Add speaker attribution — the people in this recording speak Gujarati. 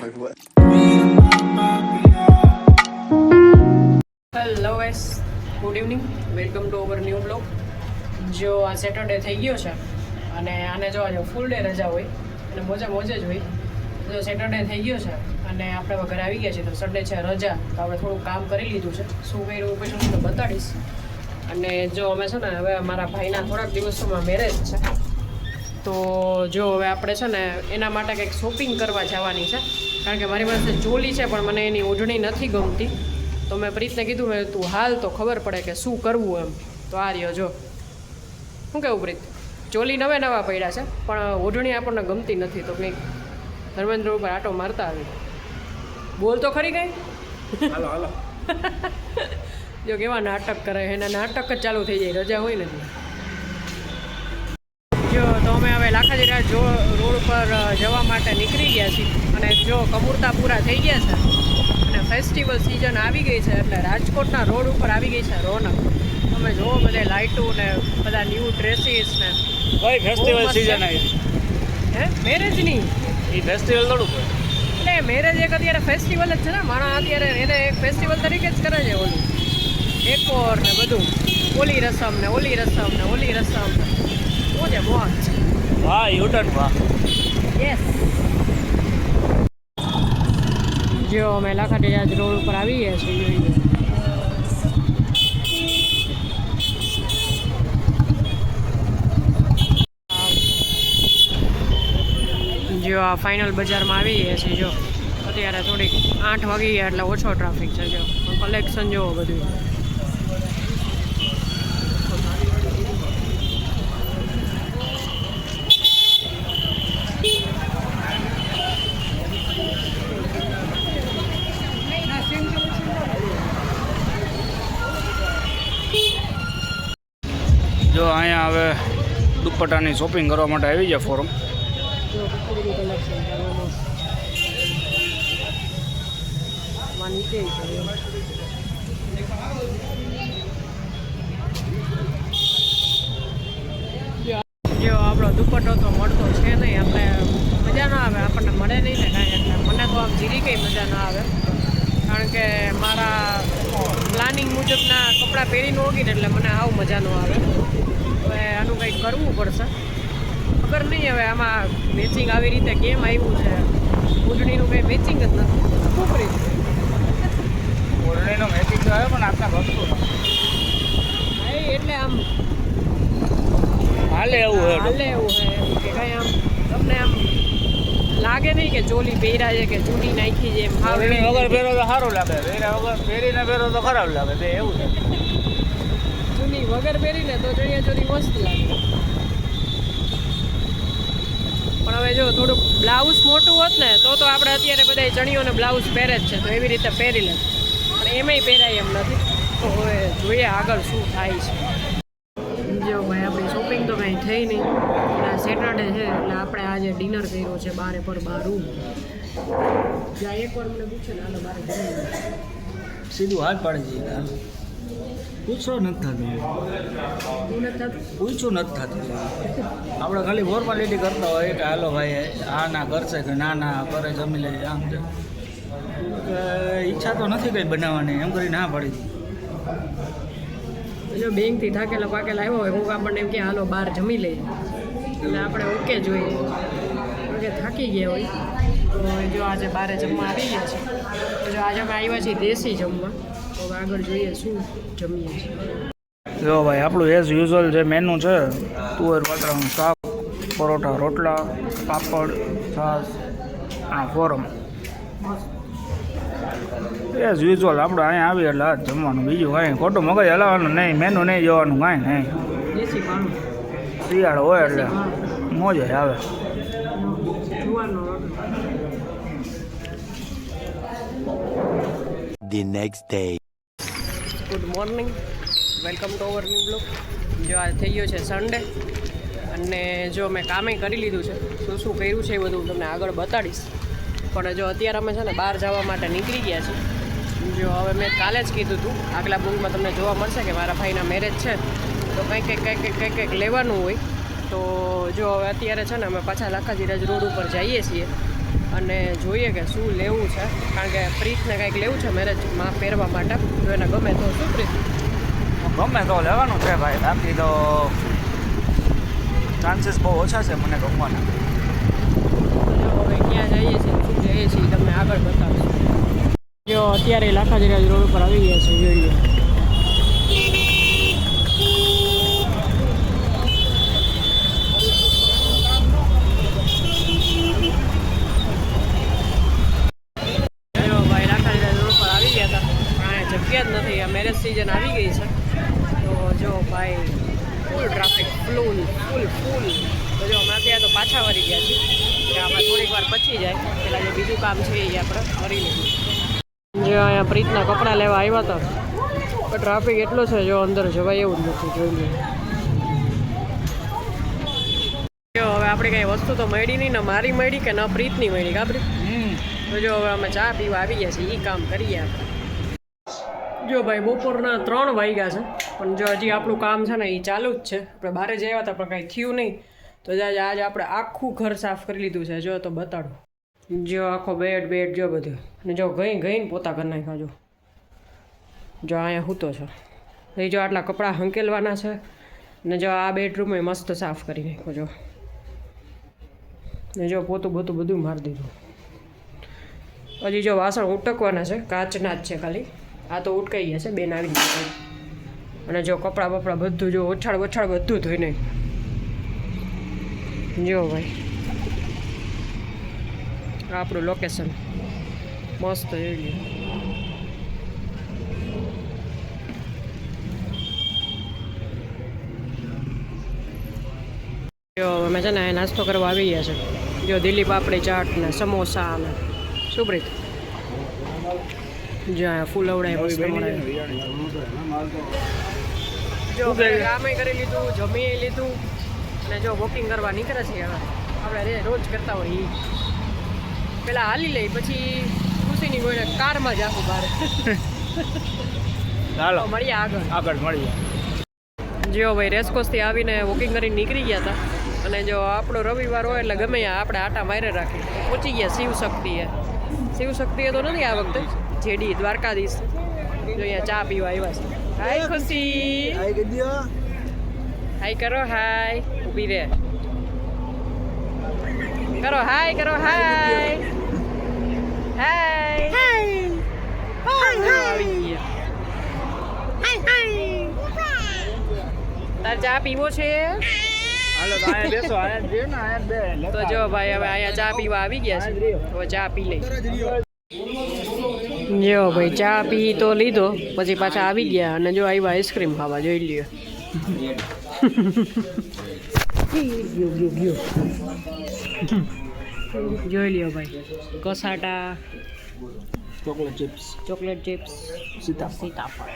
Speaker 1: Hello guys, good evening, welcome to our new blog. જો આ સેટરડે થઈ ગયો છે અને આને જો ફૂલ ડે રજા હોય અને મોજે જ હોય. જો સેટરડે થઈ ગયો છે અને આપણે હવે ઘરે આવી ગયા છીએ, તો સન્ડે છે રજા, તો આપણે થોડું કામ કરી લીધું છે. શું કર્યું પછી હું તમને બતાડીશ. અને જો અમે છે ને હવે મારા ભાઈના થોડાક દિવસોમાં મેરેજ છે, તો જો હવે આપણે છે ને એના માટે કંઈક શોપિંગ કરવા જવાની છે. કારણ કે મારી પાસે ચોલી છે પણ મને એની ઓઢણી નથી ગમતી. તો મેં પ્રીતને કીધું મેં તું હાલ તો ખબર પડે કે શું કરવું એમ. તો આ રહ્યો જો, શું કહેવું પ્રીત, ચોલી નવા પડ્યા છે પણ ઓઢણી આપણને ગમતી નથી. તો કંઈક ધર્મેન્દ્ર ઉપર આટો મારતા આવી. બોલ તો ખરી ગઈ.
Speaker 2: હાલો હાલો.
Speaker 1: જો કેવા નાટક કરે, એના નાટક જ ચાલુ થઈ જાય રજા હોય ને. જો તો અમે હવે લાખાજીરાજ રોડ પર જવા માટે નીકળી ગયા છીએ. અને જો કબૂરતા પૂરા થઈ ગયા છે અને ફેસ્ટિવલ સિઝન આવી ગઈ છે, એટલે રાજકોટના રોડ ઉપર આવી ગઈ છે રોનક. તમે જુઓ બધે લાઇટો ને બધા ન્યૂ ડ્રેસીસ ને.
Speaker 2: ભાઈ ફેસ્ટિવલ સીઝન આવી
Speaker 1: હે મેરેજની
Speaker 2: એ ફેસ્ટિવલ થોડું
Speaker 1: એટલે મેરેજ એક અત્યારે ફેસ્ટિવલ જ છે ને. માણસ અત્યારે એને એક ફેસ્ટિવલ તરીકે જ કરે છે. ઓલું ડેકોર ને બધું, ઓલી રસમ ને ઓલી રસમ ને ઓલી રસમ ને મોજે મોજ.
Speaker 2: વાહ યુટર્ન વાહ.
Speaker 1: યસ. જો અમે લાખાડીરાજ રોડ ઉપર આવી ગયા છીએ. જો આ ફાઇનલ બજારમાં આવી ગયા છીએ. જો અત્યારે થોડીક 8 વાગી ગયા એટલે ઓછો ટ્રાફિક છે. જો કલેક્શન જોવો બધું.
Speaker 2: જો અહીંયા હવે દુપટ્ટાની શોપિંગ કરવા માટે આવી જાય ફોરમ.
Speaker 1: જો આપણો દુપટ્ટો તો મળતો છે નહીં, આપણે મજા ના આવે, આપણને મળે નહીં ને કાંઈ. એટલે મને તો આમ જીરી કંઈ મજા ના આવે, કારણ કે મારા પ્લાનિંગ મુજબના કપડાં પહેરીને ઓગીને એટલે મને આવું મજા ન આવે. હવે આનું કંઈક કરવું પડશે. ખબર નહીં હવે આમાં મેચિંગ આવી રીતે કેમ આવ્યું છે. ઓઢણીનું કંઈ મેચિંગ જ નથી. શું કરી
Speaker 2: ઓઢણીનો મેચિંગ તો આવે પણ આપણા ભક્તો
Speaker 1: એટલે આમ
Speaker 2: હાલે એવું હોય
Speaker 1: હાલે એવું હોય કે કંઈ આમ તમને આમ લાગે નહીં કે ચોલી પહેર્યા છે કે ચૂંટી નાખી છે એમ.
Speaker 2: ઓઢણી વગર પહેરો તો સારું લાગે, પહેરીને પહેરો તો ખરાબ લાગે. તે એવું છે.
Speaker 1: ચૂની વગર પહેરીને તો ચણિયા ચોરી મસ્ત લાગે. પણ હવે જો થોડુંક બ્લાઉઝ મોટું હોત ને તો આપણે અત્યારે બધા ચણિયોને બ્લાઉઝ પહેરે જ છે, તો એવી રીતે પહેરી લે. પણ એમાંય પહેરાય એમ નથી. તો હવે જોઈએ આગળ શું થાય છે. જો ભાઈ આપણી શોપિંગ તો કાંઈ થઈ નહીં. એટલે સેટરડે છે એટલે આપણે આજે ડિનર કર્યો છે બારે પર બારું. જ્યાં એકવાર મને પૂછે ને હાલો બારે જઈએ,
Speaker 2: સીધું હાથ પાડી જઈએ. પૂછો નથી થતું,
Speaker 1: એવું નથી થતું.
Speaker 2: પૂછું નથી થતું. આપણે ખાલી ફોર્માલિટી કરતા હોય કે હાલો ભાઈ આ ના કરશે કે ના કરે જમી લઈએ આમ છે. ઈચ્છા તો નથી કંઈ બનાવવાની, એમ કરી ના પાડી દીધી.
Speaker 1: જો બેંકથી થાકેલા પાકેલા આવ્યો હોય, હું આપણને એમ કે હાલો બહાર જમી લઈએ, એટલે આપણે ઓકે જોઈએ. કે થાકી ગયા હોય તો જો આજે બહારે જમવા આવી ગયા છે. તો જો આજે અમે આવ્યા છીએ દેશી જમવા. તો આગળ જોઈએ શું જમીએ છીએ.
Speaker 2: જો ભાઈ આપણું એઝ યુઝ્યુઅલ જે મેનુ છે, તુવેર પાત્રાનું શાક, પરોઠા, રોટલા, પાપડ, છાશ અને ફોરમ. એઝ યુઝ્યુઅલ આપણે અહીંયા આવી એટલે આ જમવાનું. બીજું કાંઈ ખોટું મગજ હલાવવાનું નહીં, મેનુ નહીં જોવાનું કાંઈ નહીં.
Speaker 1: દેશી પાણું
Speaker 2: શિયાળો હોય એટલે મોજ આવે.
Speaker 1: જુવારનો રોટલો.
Speaker 3: The next day.
Speaker 1: Good morning, welcome to our new blog. જો આ થઈ ગયો છે સન્ડે અને જો મેં કામે કરી લીધું છે. શું કર્યું છે એ બધું તમને આગળ બતાડીશ. પણ જો અત્યારે અમે છે ને બહાર જવા માટે નીકળી ગયા છીએ. જો હવે મેં કાલે જ કીધું હતું, આગલા બ્લોગમાં તમને જોવા મળશે કે મારા ભાઈના મેરેજ છે, તો કંઈક લેવાનું હોય. તો જો હવે અત્યારે છે ને અમે પાછા લાખાજીરાજ રોડ ઉપર જઈએ છીએ. અને જોઈએ કે શું લેવું છે, કારણ કે પ્રીતને કંઈક લેવું છે મેરેજમાં પહેરવા માટે. જો એને ગમે તો શું પ્રીત?
Speaker 2: ગમે તો લેવાનું છે ભાઈ, બાકી તો ચાન્સીસ બહુ ઓછા છે મને ગમવાના.
Speaker 1: હવે ક્યાં જઈએ છીએ, શું જઈએ છીએ તમને આગળ બતાવશું. જો અત્યારે લાખાજીરાજ રોડ ઉપર આવી ગયા છે જોઈએ. જગ્યા જ નથી, આ મેરેજ સિઝન આવી ગઈ છે તો જો ભાઈ ફૂલ ટ્રાફિક, ફૂલ. તો જો હમણાં ત્યાં તો પાછા વળી ગયા છે કે આપણે થોડીક વાર પછી જાય, પેલા જે બીજું કામ છે એ આપણે કરી લઈએ. જો અહીંયા પ્રીતના કપડાં લેવા આવ્યા હતા પણ ટ્રાફિક એટલો છે, જો અંદર જવાય એવું જ નથી. જોઈ લઈએ. જો હવે આપણે કંઈ વસ્તુ તો મળી નહીં, ને મારી મળી કે ન પ્રીતની મળી કાપરી. તો જો હવે અમે ચા પીવા આવી ગયા છીએ, એ કામ કરીએ આપણે. જો ભાઈ બપોરના 3 વાગ્યા છે પણ જો હજી આપણું કામ છે ને એ ચાલુ જ છે. આપણે બહાર જ આવ્યા હતા પણ કાંઈ થયું નહીં, તો આજે આપણે આખું ઘર સાફ કરી લીધું છે. જો તો બતાડો, જો આખો બેડ જો બધું, અને જો ગઈને પોતા કરી નાખ્યા. જો અહીંયા હૂતો છે એ, જો આટલા કપડાં હંકેલવાના છે, ને જો આ બેડરૂમ એ મસ્ત સાફ કરી નાખ્યો. જો ને જો પોતું બધું મારી દીધું. હજી જો વાસણ ઉટકવાના છે, કાચના જ છે ખાલી. આ તો ઉટકાઈ ગયા છે, બેન આવી ગયા. અને જો કપડાં બપડા બધું જો ઓછાળ બધું ધોઈ નાખ્યું. જો ભાઈ આપણું લોકેશન મસ્ત એવી. જો અમે છે ને નાસ્તો કરવા આવી ગયા છે. જો દિલ્હી પાપડી ચાટ ને સમોસા ને શું પ્રીત? જો ફૂલ અવડાય મસ્ત મળે. જો કામે કરી લીધું, જમી લીધું, અને જો વોકિંગ કરવા નીકળે છે. હવે આપણે રોજ કરતા હોય એ પેલા હાલી લઈ, પછી ખુશીની કોઈ કારમાં જ આખું બહાર. ચાલો મળીએ આગળ મળીએ. જો ભાઈ રેસકોર્સથી આવીને વોકિંગ કરીને નીકળી ગયા હતા, અને જો આપણો રવિવાર હોય એટલે ગમે આપણે આટા મારે રાખી પહોંચી ગયા શિવશક્તિએ. શિવશક્તિએ તો નથી આ વખતે, જેડી દ્વારકાધીશ. જો અહીંયા ચા પીવા આવ્યા છે. હાય ખુશી, હાય કરો, હાય. ઊભી રે, કરો હાય, કરો હાય, હાય આવી ગયા. તાર ચા પીવો છે? તો જો ભાઈ હવે અહીંયા ચા પીવા આવી ગયા છે, તો ચા પી લઈ. જો ભાઈ ચા પી તો લીધો, પછી પાછા આવી ગયા, અને જો આવ્યા આઈસ્ક્રીમ ખાવા. જોઈ લ્યો. જોઈ લ્યો ભાઈ, કસાટા, ચોકલેટ ચિપ્સ, સીતાફળ.